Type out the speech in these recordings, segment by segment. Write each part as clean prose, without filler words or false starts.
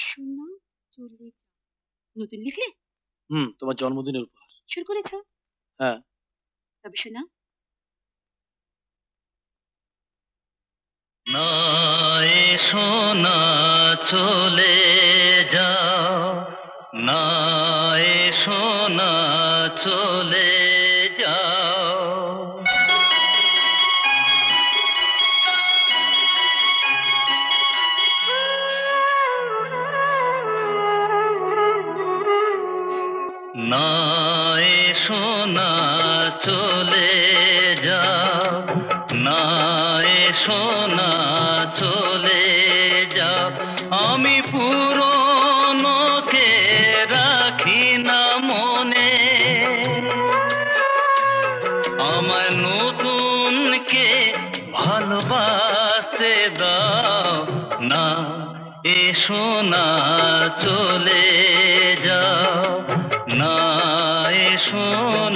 শোনা চলে যা। নতুন লিখলে? তোমার জন্মদিনের উপহার। শুরু করেছো? হ্যাঁ। তবে শোনা। না এসো না চলে যাও, না এসো না চলে যাও। না এসো না চলে যাও, না এসো না চলে যাও। আমি পুরনোকে রাখি না মনে, আমার নতুনকে ভালোবাসতে দাও। না এসো না চলে যাও, না এসো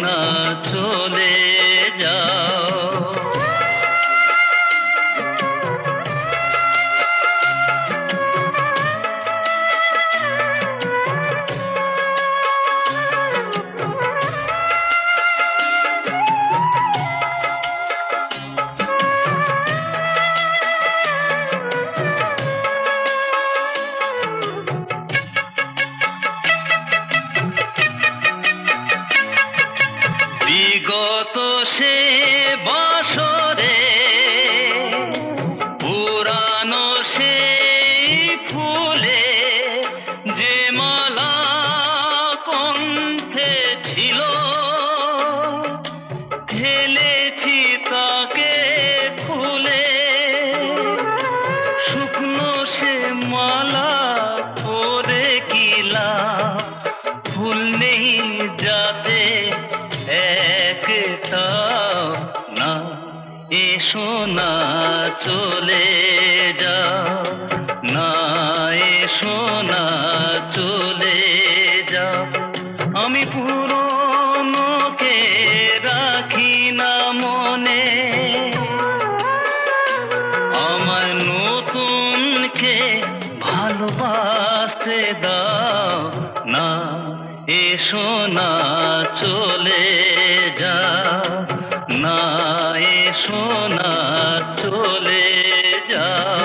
না চলে যাও। বিগত সে বছরে পুরানো সেই ফুলে যে মালা কণ্ঠে ছিল, ঢেলেছি তাকে খুলে। শুকনো সে মালা পরে কি লাভ, ফুল নেই যাতে একটাও। না এসো না চলে যাও, না এসো না চলে যাও। আমি পুরনোকে রাখি না মনে, আমার নতুনকে ভালোবাসতে দাও। না এসো না চলে যাও, না এসো না চলে যাও।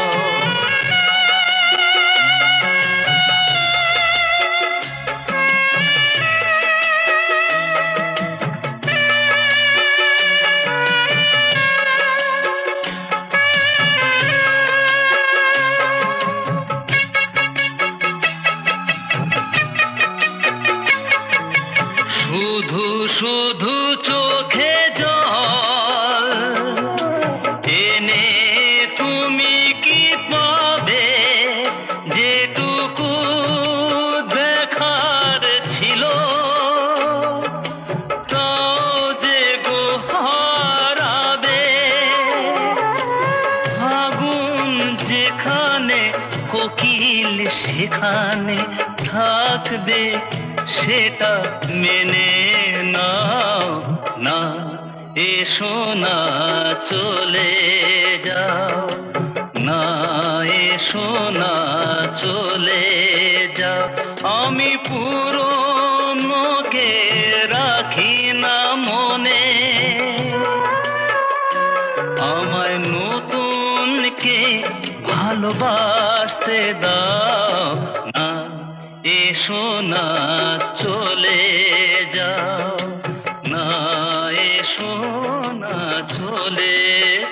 শুধু শুধু চোখে জল এনে তুমি কি পাবে, যেটুকু দেখার ছিল তাও যে গো হারাবে। আগুন যেখানে কোকিল সেখানে থাকবে, সেটা মেনে নাও। না এসো না চলে যাও, না এসো না চলে যাও। আমি পুরনোকে রাখি না মনে, আমায় নতুনকে ভালোবাসতে দাও। না এসো না চলে যাও, না এসো না চলে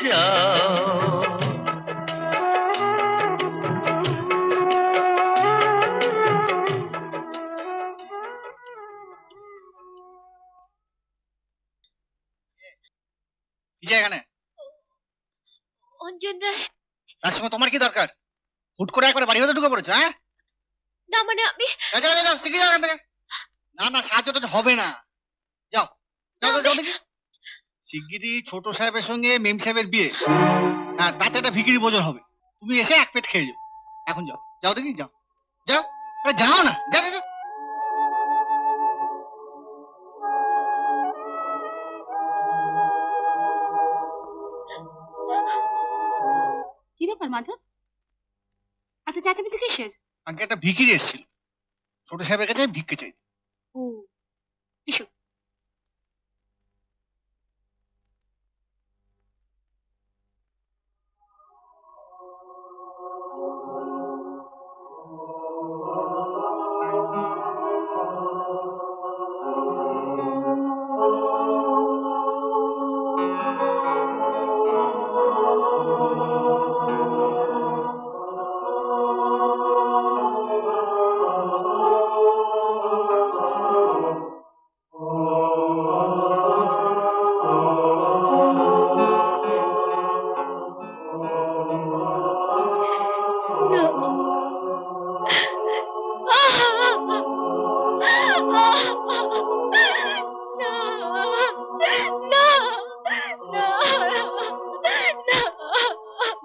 যাও। কি এখানে? অঞ্জন রায়। তার সঙ্গে তোমার কি দরকার? হুট করে একবার বাড়ি হতে ঢুকে পড়েছো? হ্যাঁ, না মানে আমি। যাও যাও যাও, শিখে যাও এখান থেকে। না না, সাহায্যটা হবে না। যাও যাও যাও দেখি। শিগগিরই ছোট সাহেবের সঙ্গে মেম সাহেবের বিয়ে, হ্যাঁ, তাতে একটা ভিখিরি ভোজন হবে। তুমি এসে এক পেট খেয়ে যাও। এখন যাও যাও দেখি, যাও যাও। আরে যাও না, যাও যাও। কি ব্যাপার মাধব, এত চেঁচামেচি কিসের? আগে একটা ভিখিরি এসেছিল, ছোট সাহেবের কাছে ভিক্ষে চাই। ও এসো।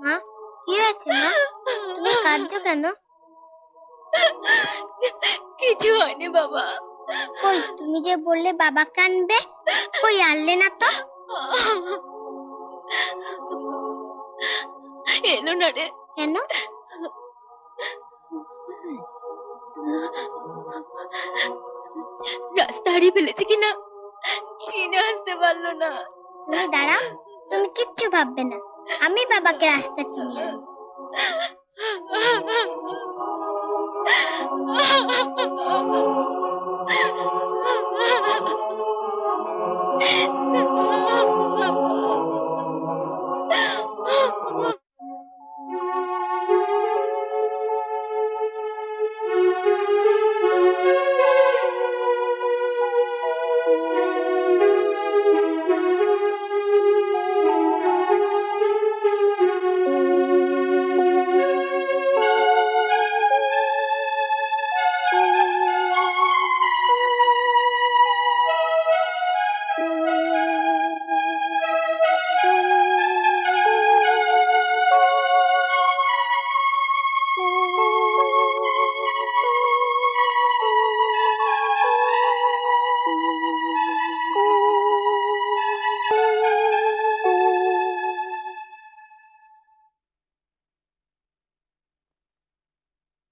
মা, কি হয়েছে মা? তুমি কাঁদছো কেন? কিছু হয়নি বাবা। কই, তুমি যে বললে বাবা কাঁদবে, কই আনলে না তো? এলো না রে। কেন? রাস্তা হারিয়ে ফেলেছে কিনা চিনে আসতে পারলো না। তুমি দাঁড়াও, তুমি কিচ্ছু ভাববে না, আমি বাবাকে রাস্তা চিনিয়ে আনবো।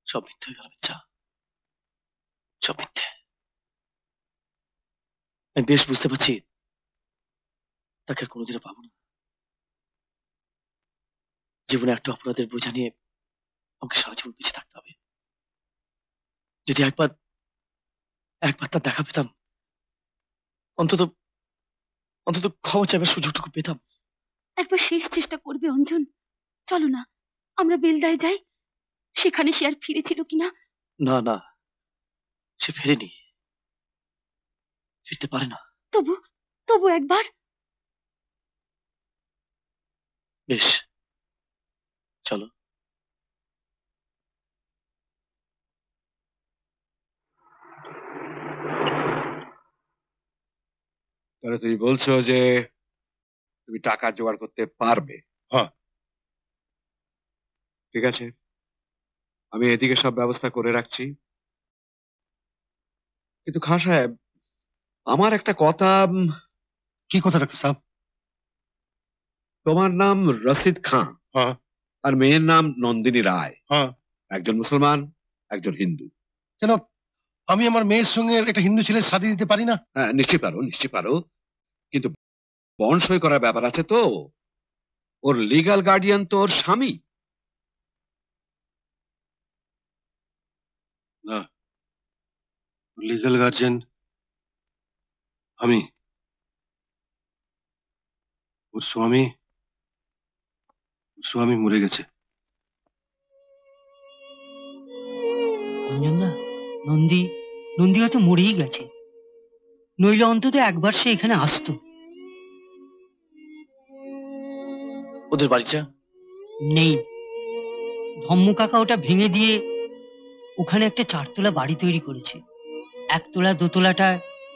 সব মিথ্যে হয়ে গেল বাচ্চা, সব মিথ্যে। আমি বেশ বুঝতে পারছি তাকে আর কোনোদিনও পাবো না। জীবনে একটা অপরাধের বোঝা নিয়ে আমাকে সারা জীবন পিছিয়ে থাকতে হবে। যদি একবার একবার তার দেখা পেতাম, অন্তত অন্তত ক্ষমা চাইবার সুযোগটুকু পেতাম। একবার শেষ চেষ্টা করবে অঞ্জন। চলো না আমরা বেলদায় যাই, সেখানে সে আর ফিরেছিল কিনা। না না, সে ফেরেনি, ফিরতে পারে না। তবু তবু একবার। বেশ, চলো। তাহলে তুমি বলছো যে তুমি টাকা জোগাড় করতে পারবে? হ্যাঁ। ঠিক আছে, আমি এদিকে সব ব্যবস্থা করে রাখছি। কিন্তু খান সাহেব, আমার একটা কথা। কি কথা ডাক্তার সাহেব? তোমার নাম রশিদ খান, হ্যাঁ আর মেয়ের নাম নন্দিনী রায়। হ্যাঁ। একজন মুসলমান, একজন হিন্দু। কেন, আমি আমার মেয়ের সঙ্গে একটা হিন্দু ছেলের শাদী দিতে পারি না? হ্যাঁ, নিশ্চয়ই পারো, নিশ্চয়ই পারো, কিন্তু বন্ড সই করার ব্যাপার আছে তো। ওর লিগ্যাল গার্ডিয়ান তো ওর স্বামী। না, লিগ্যাল গার্জিয়ান আমি। ওর স্বামী মরে গেছে। অঞ্জনদা, নন্দী নন্দী হয়তো মরেই গেছে, নইলে অন্তত একবার সে এখানে আসতো। ওদের বাড়িটা নেই, ধম্মু কাকা ওটা ভেঙে দিয়ে ওখানে একটা 4 তলা বাড়ি তৈরি করেছে। 1 তলা 2 তলাটা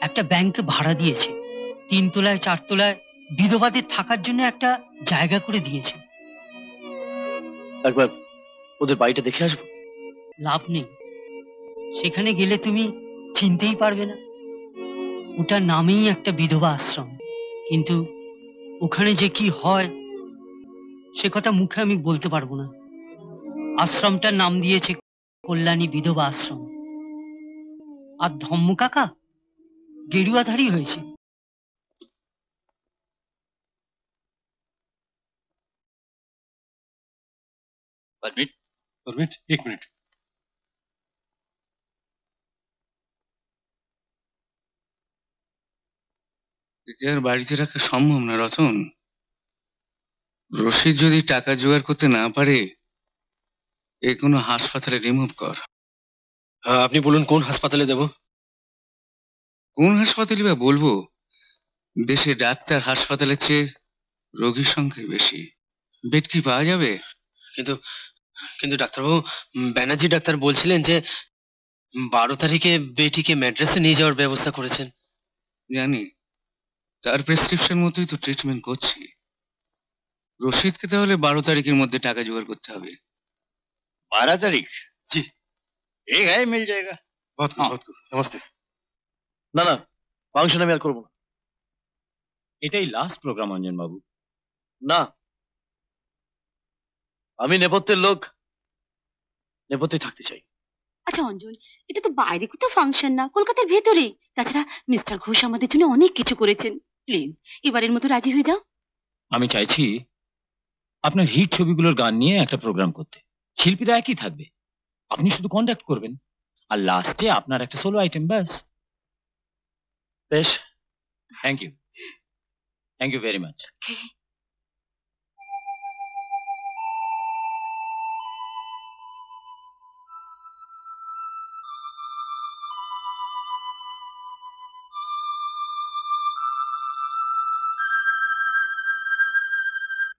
একটা ব্যাংকে ভাড়া দিয়েছে, 3 তলায় 4 তলায় বিধবাদের থাকার জন্য একটা জায়গা করে দিয়েছে। একবার ওদের বাড়িটা দেখে আসবো। লাভ নেই, সেখানে গেলে তুমি চিনতেই পারবে না। ওটার নামেই একটা বিধবা আশ্রম, কিন্তু ওখানে যে কি হয় সে কথা মুখে আমি বলতে পারবো না। আশ্রমটার নাম দিয়েছে কল্যাণী বিধবা আশ্রম। আর ধম্মু কাকা গেরুয়াধারী হয়েছে। परमिट एक मिनट। একে আর বাড়িতে রাখা সম্ভব না রতন। রশিদ যদি টাকা জোগাড় করতে না পারে, এ কোনো হাসপাতালে রিমুভ কর। আপনি বলুন কোন হাসপাতালে দেব? কোন হাসপাতালে বা বলবো? দেশে ডাক্তার হাসপাতালের চেয়ে রোগীর সংখ্যাই বেশি। বেড কি পাওয়া যাবে? কিন্তু কিন্তু ডাক্তারবাবু, ব্যানার্জি ডাক্তার বলছিলেন যে 12 তারিখে বেটিকে ম্যাড্রাসে নিয়ে যাওয়ার ব্যবস্থা করেছেন। জানি, তার প্রেসক্রিপশন মতোই তো ট্রিটমেন্ট করছি। রশিদকে তাহলে 12 তারিখের মধ্যে টাকা জোগাড় করতে হবে। 12 तारीख? जी ठीक है, मिल जाएगा। बहुत हाँ। बहुत नमस्ते। না না, ফাংশন আমি আর করবো না। এটাই লাস্ট প্রোগ্রাম অঞ্জন বাবু। না, আমি নেপথ্যের লোক, নেপথ্যে থাকতে চাই। আচ্ছা অঞ্জন, এটা তো বাইরে কোথাও ফাংশন না, কলকাতার ভেতরে। তাছাড়া মিস্টার ঘোষ আমাদের জন্য অনেক কিছু করেছেন। প্লিজ এবারের মতো রাজি হয়ে যাও। আমি চাইছি আপনার হিট ছবিগুলোর গান নিয়ে একটা প্রোগ্রাম করতে। শিল্পীরা একই থাকবে, আপনি শুধু কন্ডাক্ট করবেন, আর লাস্টে আপনার একটা সোলো আইটেম, ব্যাস। বেশ, থ্যাংক ইউ ভেরি মাচ।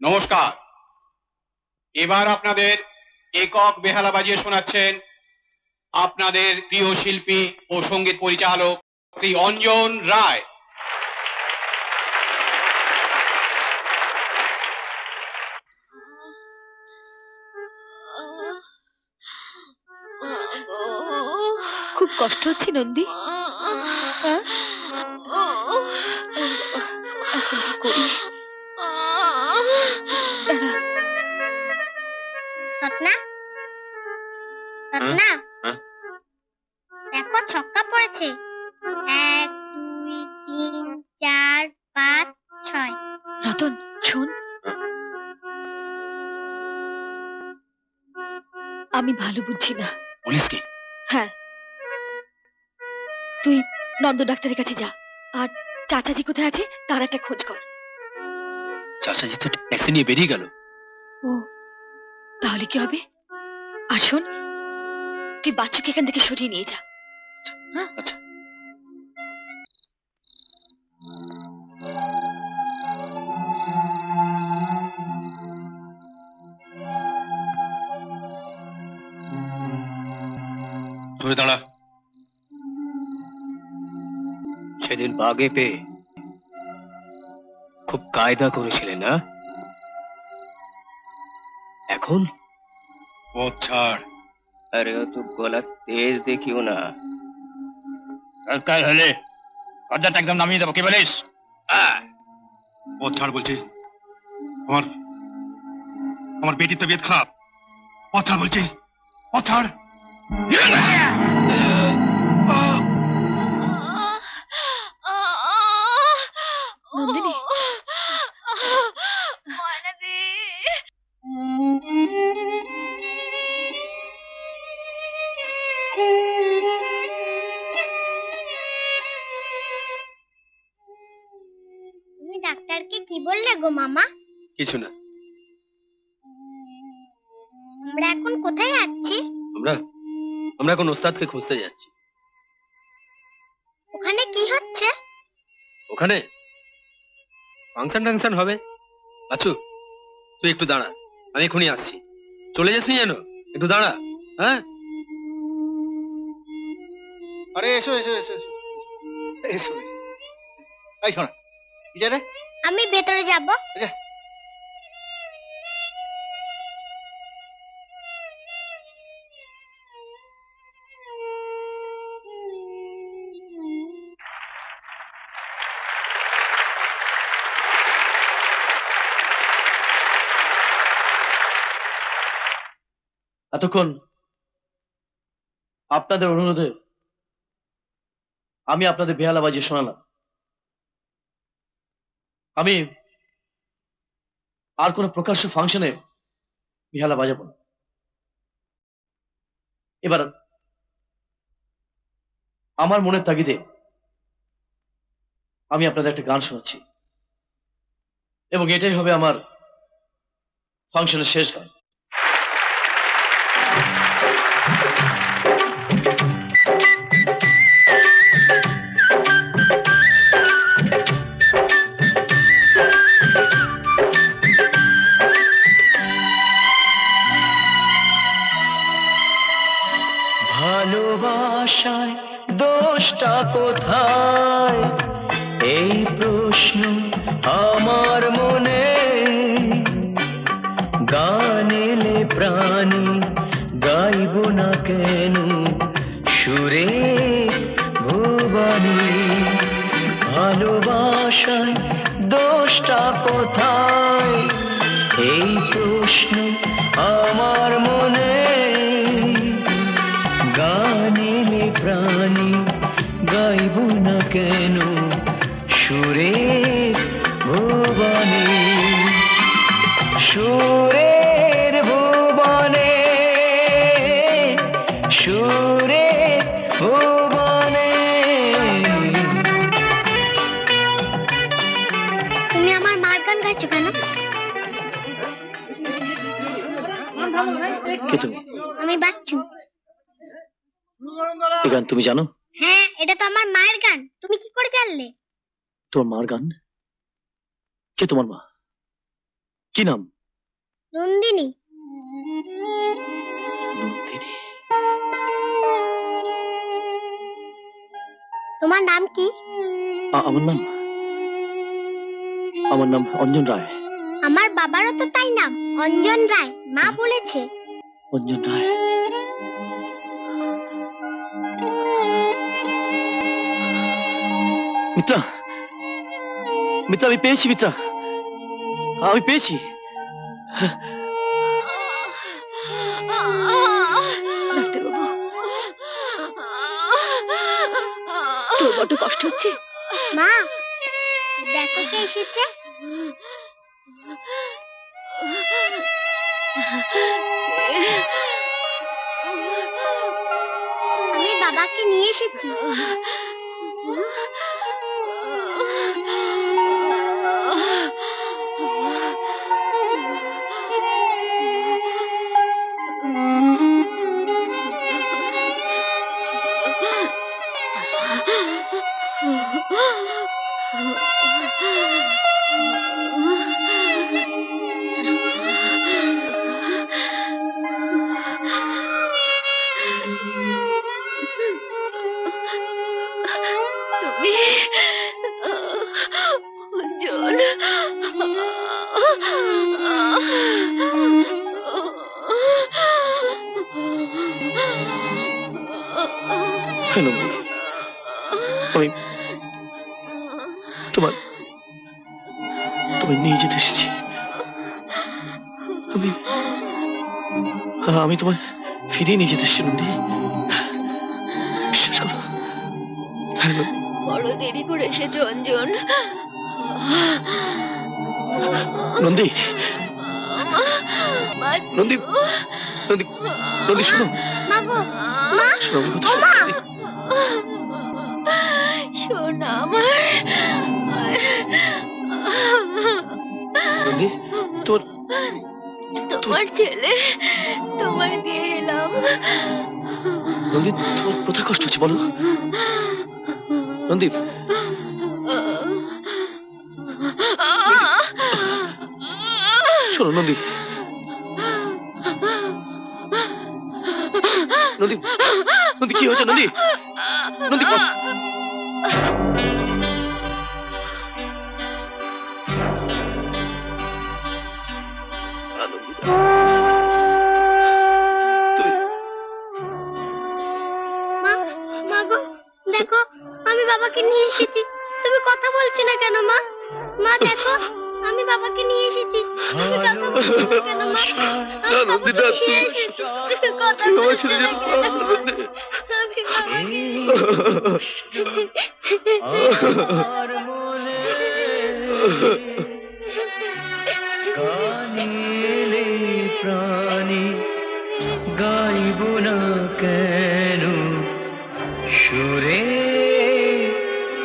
নমস্কার। এবার আপনাদের একক বেহালা বাজিয়ে শোনাচ্ছেন আপনাদের প্রিয় শিল্পী ও সঙ্গীত পরিচালক শ্রী অঞ্জন রায়। খুব কষ্ট হচ্ছে নন্দী? এখন কি করি? দাঁড়া। রত্না, রত্না, দেখো ছক্কা পড়েছে। 1 2 3 4 5 6। রতন শোন, আমি ভালো বুঝছি না। পুলিশকে? হ্যাঁ, তুই নন্দ ডাক্তারের কাছে যা, আর চাচাজি কোথায় আছে তার একটা খোঁজ কর। চাচাজি তো ট্যাক্সি নিয়ে বেরিয়ে গেল। ও, তাহলে কি হবে? আর শোন, তুই বাচ্চাকে এখান থেকে সরিয়ে নিয়ে যা। হ্যাঁ? আচ্ছা। সরে দাঁড়া। সেদিন বাগে পেয়ে খুব কায়দা করেছিলেন না? এখন পথ ছাড়। আরে ও তো গলা তেজ দেখিও না। কাল হলে কর্জাটা একদম নামিয়ে দেবো, কি বলিস? পথ ছাড় বলছি। আমার আমার বেটির তবিয়ত খারাপ। পথ ছাড় বলছি, পথ ছাড়। নন্দিনী, তুমি ডাক্তারকে কি বললে গো মামা? কিছু না। আমরা এখন কোথায় যাচ্ছি? আমরা এখন ওস্তাদকে খুঁজতে যাচ্ছি। ওখানে কি হচ্ছে? ওখানে ফাংশন হবে। আচ্ছু, তুই একটু দাঁড়া, আমি এখনই আসছি। চলে যাসনি যেন, একটু দাঁড়া। হ্যাঁ, আরে এসো এসো এসো এসো এসো এসো। এই শোনা, কি জানে? আমি ভেতরে যাব। এতক্ষণ আপনাদের অনুরোধে আমি আপনাদের বেহালা বাজিয়ে শোনালাম। আমি আর কোনো প্রকাশ্য ফাংশনে বেহালা বাজাবো না। এবার আমার মনের তাগিদে আমি আপনাদের একটা গান শোনাচ্ছি, এবং এটাই হবে আমার ফাংশনের শেষ গান। ভালোবাসায় দোষটা কোথায়, এই প্রশ্ন আমার মনে। গান এলে প্রাণী গাইব না কেন সুরে ভুবনে। ভালোবাসায় দোষটা কোথায়, এই প্রশ্ন আমার মনে। গানে প্রাণী গাইব না কেন সুরে ভুবনে। সুরের ভুবনে, সুরে ভুবনে। তুমি আমার মার গান গাইছো কেন? কে তুমি? আমি বাচ্চু। এই গান তুমি জানো? হ্যাঁ, এটা তো আমার মায়ের গান। তুমি কি করে জানলে? তোমার মার গান? কে তোমার মা? কি নাম? নন্দিনী। নন্দিনী। তোমার নাম কি? আমার নাম অঞ্জন রায়। আমার বাবারও তো তাই নাম, অঞ্জন রায়। মা বলেছে। অঞ্জন রায়। মিত্রা, মিত্রা, আমি পেয়েছি। মিত্রা, আমি পেয়েছি। তোর বড্ড কষ্ট হচ্ছে? মা, দেখো কে এসেছে। আমি বাবাকে নিয়ে এসেছি। তুমি অঞ্জন, কেন আমি তোমায় নিয়ে যেতে এসেছি। আমি তোমায় ফিরিয়ে নিয়ে যেতে এসেছি নন্দী। বিশ্বাস করো। বড় দেরি করে এসেছো অঞ্জন। নন্দী, নন্দী, নন্দী, নন্দী, শোনো। শোনো, আমি কথা শোনো। শোনা আমার। নন্দী, তোমার ছেলে তোমায় দিয়ে এলাম। নন্দী, তোমার কোথায় কষ্ট হচ্ছে বলো? নন্দী, শোনো নন্দী, নন্দী, নন্দী, কি হয়েছে নন্দী? নন্দী, দেখো, আমি বাবাকে নিয়ে এসেছি। তুমি কথা বলছো না কেন মা? মা দেখো। আমি বাবাকে নিয়ে এসেছি। তুমি কাকা বলছো কেন মা? আমি বাবাকে নিয়ে এসেছি। কথা বলছো না কেন? আমি আমার মনে গানে প্রাণী গাইব না কেন সুরে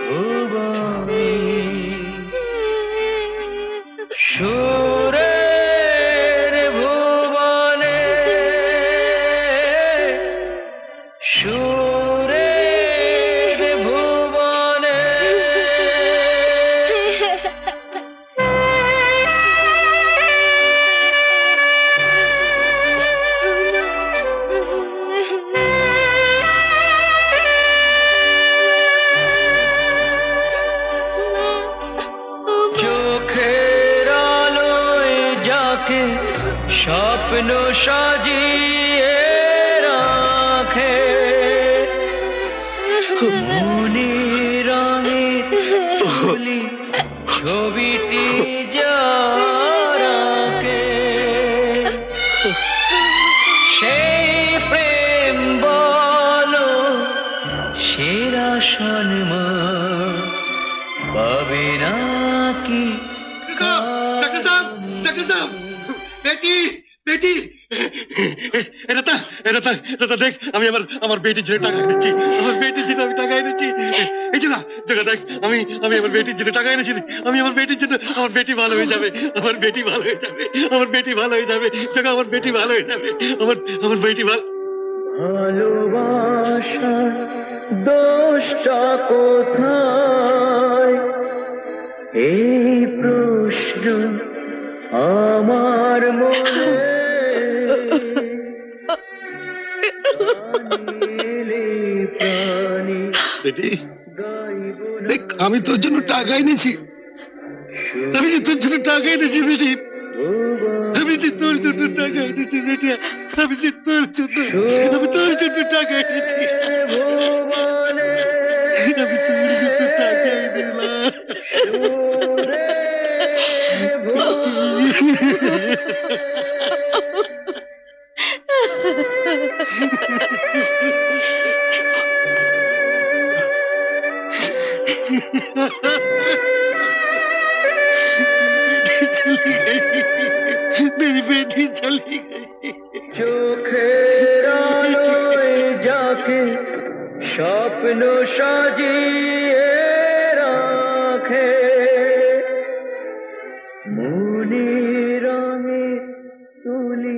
ভুবনে সুরের ভুবনে সুরের ভুবনে চোখের আলোয় যাকে স্বপ্ন সাজিয়ে রাখে মনে রঙে তুলি ছবিটি যাকে সেই প্রেম বলো সেরা সম্মান পাবে না কি डॉक्टर साहब बेटी बेटी रता रता रता देख আমি আমার বেটির জন্য টাকা এনেছি আমার বেটির জন্য আমি টাকা এনেছি এই জগা জগা দেখ আমি আমার বেটির জন্য টাকা এনেছি আমি আমার বেটির জন্য আমার বেটি ভালো হয়ে যাবে আমার বেটি ভালো হয়ে যাবে আমার বেটি ভালো হয়ে যাবে জগা আমার বেটি ভালো হয়ে যাবে আমার বেটি ভালো ভালোবাসার দোষটা কোথায় এই প্রশ্ন আমার মনে প্রাণী বেটি দেখ আমি তোর জন্য টাকা এনেছি আমি যে তোর জন্য টাকা এনেছি বেটি আমি যে তোর জন্য টাকা এনেছি বেটি আমি যে তোর জন্য আমি তোর জন্য টাকা এনেছি আমি তোর জন্য টাকা मेरी बेटी चली गई চোখের আলোয় যাকে স্বপ্ন সাজিয়ে রাখে মনে রঙে তুলি